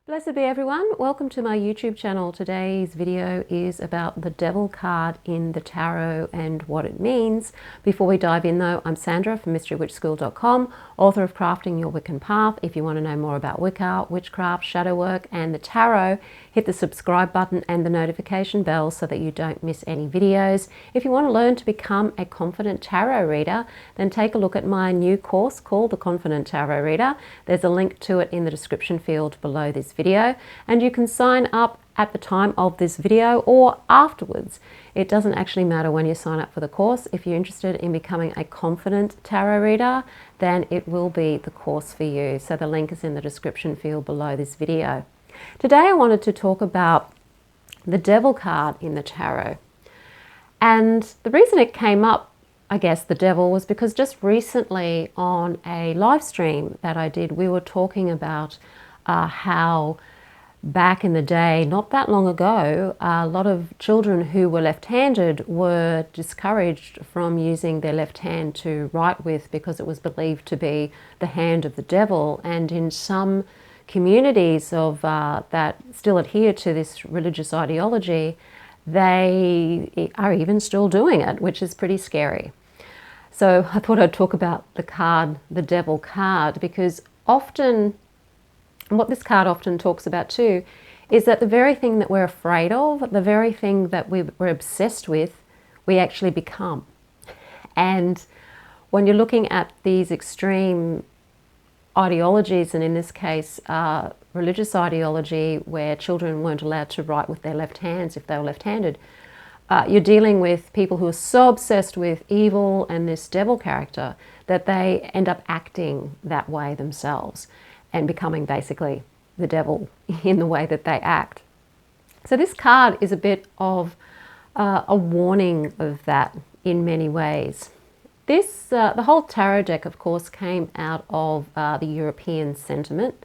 Blessed be everyone. Welcome to my YouTube channel. Today's video is about the devil card in the tarot and what it means. Before we dive in though, I'm Sandra from mysterywitchschool.com, author of Crafting Your Wiccan Path. If you want to know more about Wicca, witchcraft, shadow work and the tarot, hit the subscribe button and the notification bell so that you don't miss any videos. If you want to learn to become a confident tarot reader, then take a look at my new course called The Confident Tarot Reader. There's a link to it in the description field below this video, and you can sign up at the time of this video or afterwards. It doesn't actually matter when you sign up for the course. If you're interested in becoming a confident tarot reader, then it will be the course for you. So the link is in the description field below this video. Today I wanted to talk about the devil card in the tarot. And the reason it came up, I guess, the devil, was because just recently on a live stream that I did, we were talking about how back in the day, not that long ago, a lot of children who were left-handed were discouraged from using their left hand to write with because it was believed to be the hand of the devil. And in some communities of that still adhere to this religious ideology, they are even still doing it, which is pretty scary. So I thought I'd talk about the card, the devil card, because often, what this card often talks about too, is that the very thing that we're afraid of, the very thing that we're obsessed with, we actually become. And when you're looking at these extreme ideologies, and in this case, religious ideology where children weren't allowed to write with their left hands if they were left-handed, you're dealing with people who are so obsessed with evil and this devil character that they end up acting that way themselves and becoming basically the devil in the way that they act. So this card is a bit of a warning of that in many ways. This, the whole tarot deck, of course, came out of the European sentiment.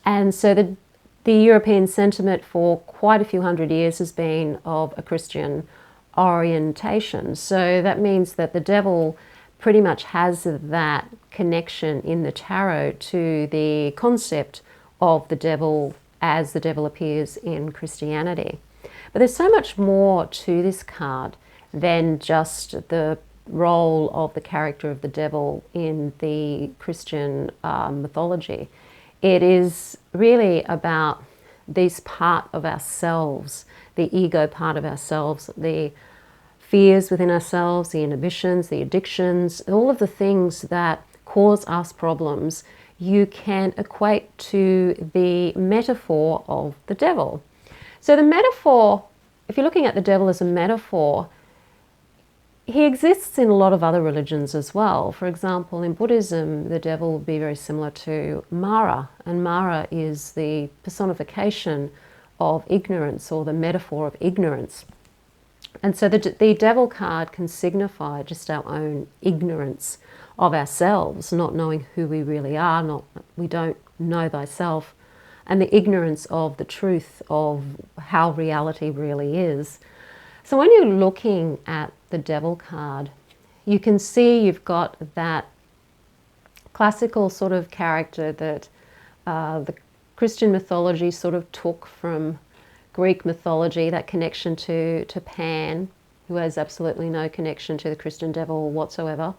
And so the European sentiment for quite a few hundred years has been of a Christian orientation. So that means that the devil pretty much has that connection in the tarot to the concept of the devil as the devil appears in Christianity. But there's so much more to this card than just the role of the character of the devil in the Christian mythology. It is really about this part of ourselves, the ego part of ourselves, the fears within ourselves, the inhibitions, the addictions, all of the things that cause us problems, you can equate to the metaphor of the devil. So the metaphor, if you're looking at the devil as a metaphor, he exists in a lot of other religions as well. For example, in Buddhism, the devil would be very similar to Mara, and Mara is the personification of ignorance, or the metaphor of ignorance. And so the devil card can signify just our own ignorance of ourselves, not knowing who we really are, we don't know thyself, and the ignorance of the truth of how reality really is. So when you're looking at the devil card, you can see you've got that classical sort of character that the Christian mythology sort of took from Greek mythology, that connection to Pan, who has absolutely no connection to the Christian devil whatsoever.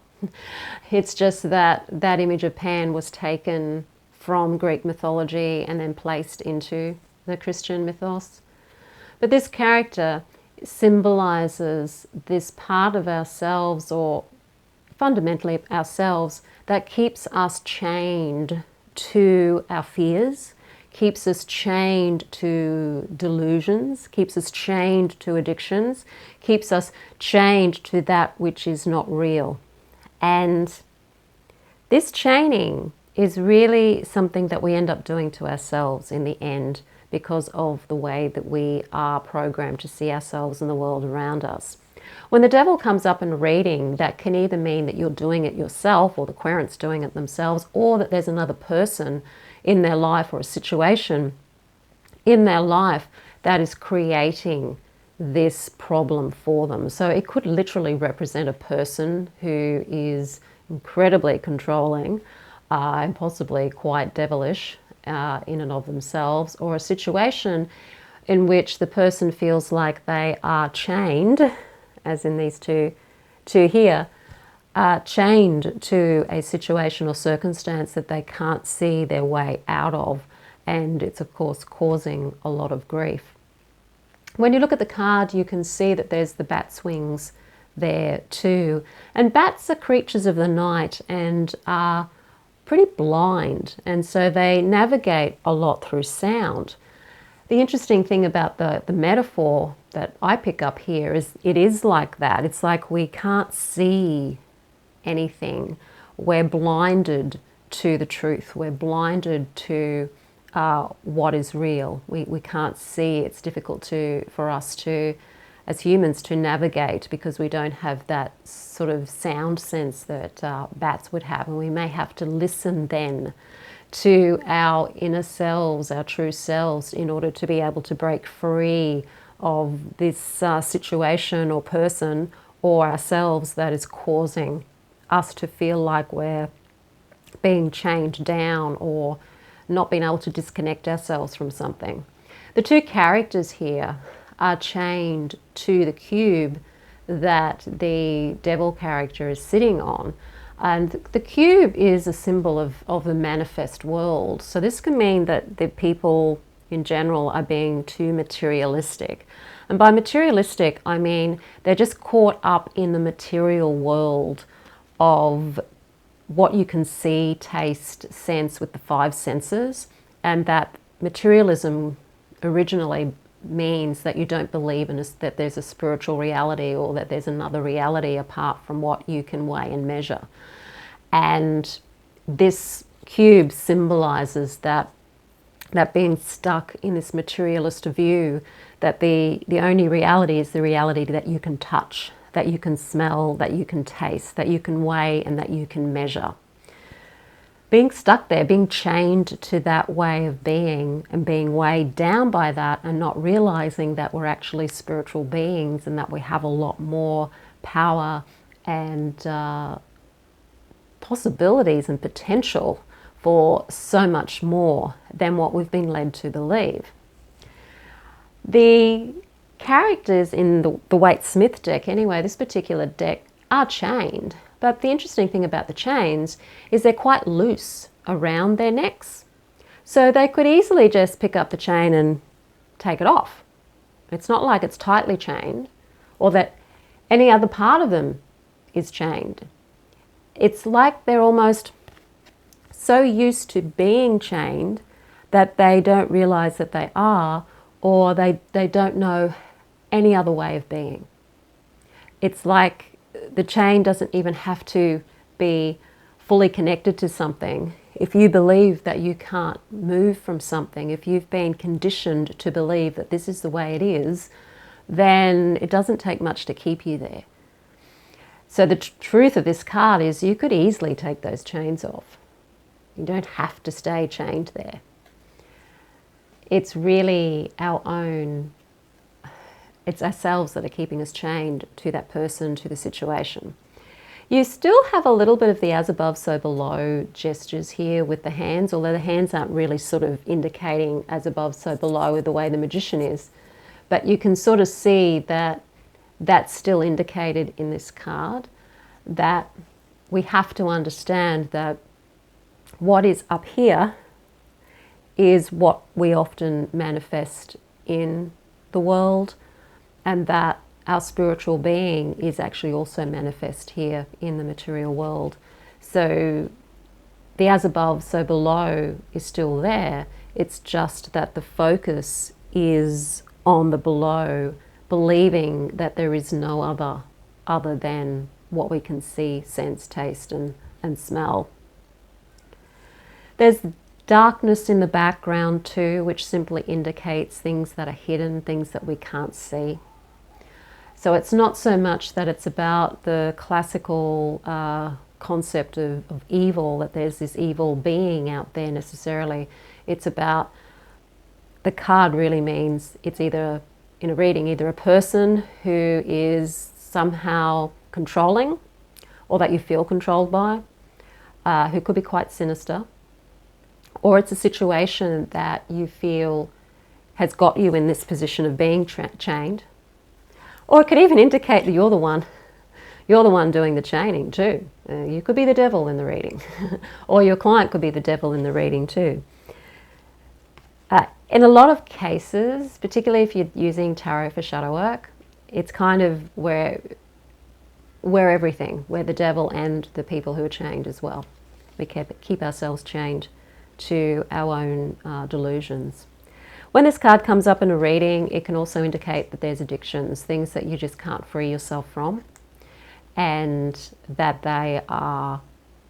It's just that that image of Pan was taken from Greek mythology and then placed into the Christian mythos. But this character symbolizes this part of ourselves, or fundamentally ourselves, that keeps us chained to our fears, keeps us chained to delusions, keeps us chained to addictions, keeps us chained to that which is not real. And this chaining is really something that we end up doing to ourselves in the end, because of the way that we are programmed to see ourselves and the world around us. When the devil comes up in a reading, that can either mean that you're doing it yourself, or the querent's doing it themselves, or that there's another person in their life or a situation in their life that is creating this problem for them. So it could literally represent a person who is incredibly controlling and possibly quite devilish, in and of themselves, or a situation in which the person feels like they are chained, as in these two here, are chained to a situation or circumstance that they can't see their way out of, and it's of course causing a lot of grief. When you look at the card, you can see that there's the bat's wings there too, and bats are creatures of the night and are pretty blind, and so they navigate a lot through sound. The interesting thing about the metaphor that I pick up here is it is like that. It's like we can't see anything. We're blinded to the truth. We're blinded to what is real. We can't see. It's difficult for us to, as humans, to navigate because we don't have that sort of sound sense that bats would have. And we may have to listen then to our inner selves, our true selves, in order to be able to break free of this situation or person or ourselves that is causing us to feel like we're being chained down or not being able to disconnect ourselves from something. The two characters here are chained to the cube that the devil character is sitting on. And the cube is a symbol of the manifest world. So this can mean that the people in general are being too materialistic. And by materialistic, I mean they're just caught up in the material world of what you can see, taste, sense with the five senses. And that materialism originally means that you don't believe in that there's a spiritual reality or that there's another reality apart from what you can weigh and measure. And this cube symbolizes that being stuck in this materialist view, that the only reality is the reality that you can touch, that you can smell, that you can taste, that you can weigh, and that you can measure. Being stuck there, being chained to that way of being and being weighed down by that and not realizing that we're actually spiritual beings and that we have a lot more power and possibilities and potential for so much more than what we've been led to believe. The characters in the Waite-Smith deck, anyway, this particular deck, are chained. But the interesting thing about the chains is they're quite loose around their necks. So they could easily just pick up the chain and take it off. It's not like it's tightly chained or that any other part of them is chained. It's like they're almost so used to being chained that they don't realize that they are, or they don't know any other way of being. It's like the chain doesn't even have to be fully connected to something. If you believe that you can't move from something, if you've been conditioned to believe that this is the way it is, then it doesn't take much to keep you there. So the truth of this card is you could easily take those chains off. You don't have to stay chained there. It's really our own, it's ourselves that are keeping us chained to that person, to the situation. You still have a little bit of the as above, so below gestures here with the hands, although the hands aren't really sort of indicating as above, so below the way the magician is. But you can sort of see that that's still indicated in this card, that we have to understand that what is up here is what we often manifest in the world, and that our spiritual being is actually also manifest here in the material world. So the as above, so below is still there. It's just that the focus is on the below, believing that there is no other than what we can see, sense, taste, and smell. There's darkness in the background too, which simply indicates things that are hidden, things that we can't see. So it's not so much that it's about the classical concept of evil, that there's this evil being out there necessarily. It's about, the card really means it's either, in a reading, either a person who is somehow controlling or that you feel controlled by, who could be quite sinister, or it's a situation that you feel has got you in this position of being chained, or it could even indicate that you're the one doing the chaining too. You could be the devil in the reading, or your client could be the devil in the reading too. In a lot of cases, particularly if you're using tarot for shadow work, it's kind of where everything, where the devil and the people who are chained as well. We keep ourselves chained to our own delusions. When this card comes up in a reading, it can also indicate that there's addictions, things that you just can't free yourself from, and that they are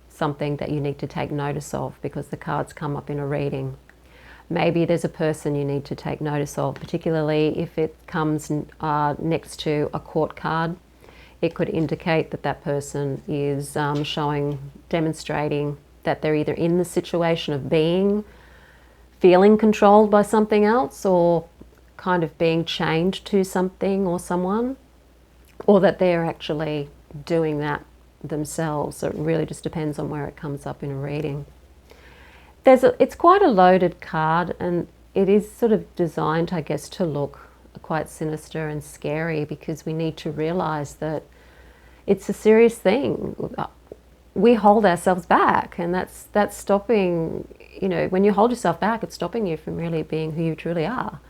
something that you need to take notice of because the cards come up in a reading. Maybe there's a person you need to take notice of, particularly if it comes next to a court card. It could indicate that that person is demonstrating that they're either in the situation of feeling controlled by something else, or kind of being chained to something or someone, or that they're actually doing that themselves. So it really just depends on where it comes up in a reading. It's quite a loaded card, and it is sort of designed, I guess, to look quite sinister and scary, because we need to realize that it's a serious thing. We hold ourselves back, and that's stopping, you know, when you hold yourself back, it's stopping you from really being who you truly are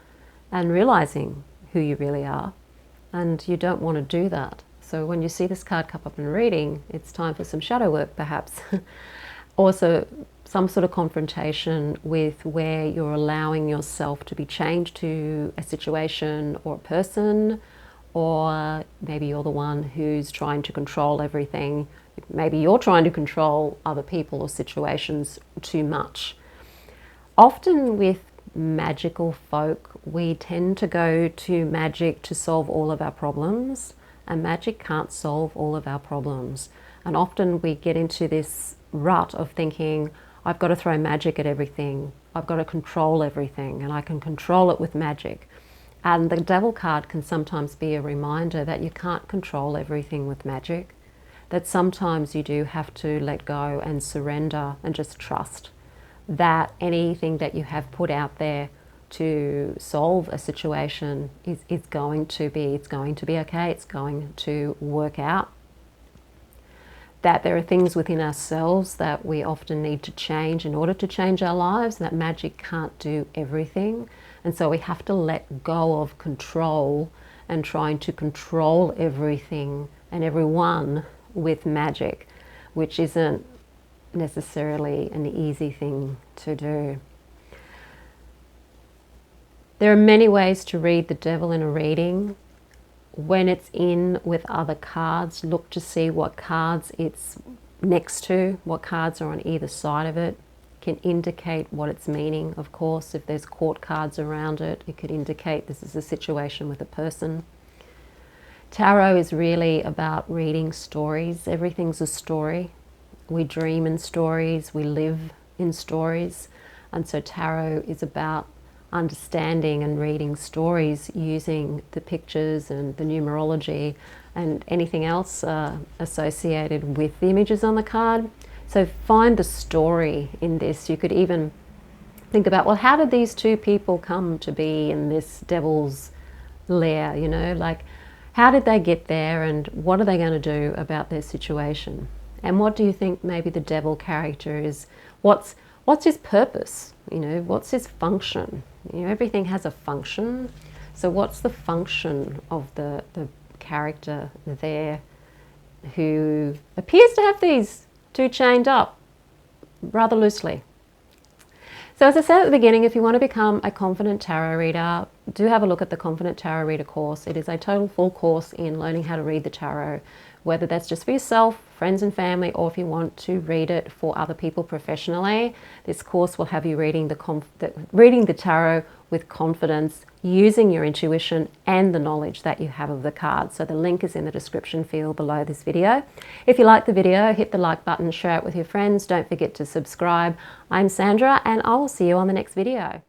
and realizing who you really are, and you don't want to do that. So when you see this card come up in a reading, it's time for some shadow work perhaps. Also some sort of confrontation with where you're allowing yourself to be chained to a situation or a person, or maybe you're the one who's trying to control everything. Maybe you're trying to control other people or situations too much. Often with magical folk, we tend to go to magic to solve all of our problems, and magic can't solve all of our problems. And often we get into this rut of thinking, I've got to throw magic at everything, I've got to control everything, and I can control it with magic. And the devil card can sometimes be a reminder that you can't control everything with magic, that sometimes you do have to let go and surrender and just trust that anything that you have put out there to solve a situation is going to be okay, it's going to work out. That there are things within ourselves that we often need to change in order to change our lives, that magic can't do everything. And so we have to let go of control and trying to control everything and everyone with magic, which isn't necessarily an easy thing to do. There are many ways to read the devil in a reading. When it's in with other cards, look to see what cards it's next to, what cards are on either side of it. Can indicate what it's meaning, of course. If there's court cards around it, it could indicate this is a situation with a person. Tarot is really about reading stories. Everything's a story. We dream in stories, we live in stories, and so tarot is about understanding and reading stories using the pictures and the numerology and anything else associated with the images on the card. So find the story in this. You could even think about, well, how did these two people come to be in this devil's lair, you know, like how did they get there, and what are they going to do about their situation? And what do you think maybe the devil character is? What's his purpose? You know, what's his function? You know, everything has a function. So what's the function of the character there who appears to have these two chained up rather loosely? So as I said at the beginning, if you want to become a confident tarot reader, do have a look at the Confident Tarot Reader course. It is a total full course in learning how to read the tarot, whether that's just for yourself, friends and family, or if you want to read it for other people professionally. This course will have you reading the tarot with confidence, using your intuition and the knowledge that you have of the cards. So the link is in the description field below this video. If you like the video, hit the like button, share it with your friends. Don't forget to subscribe. I'm Sandra, and I will see you on the next video.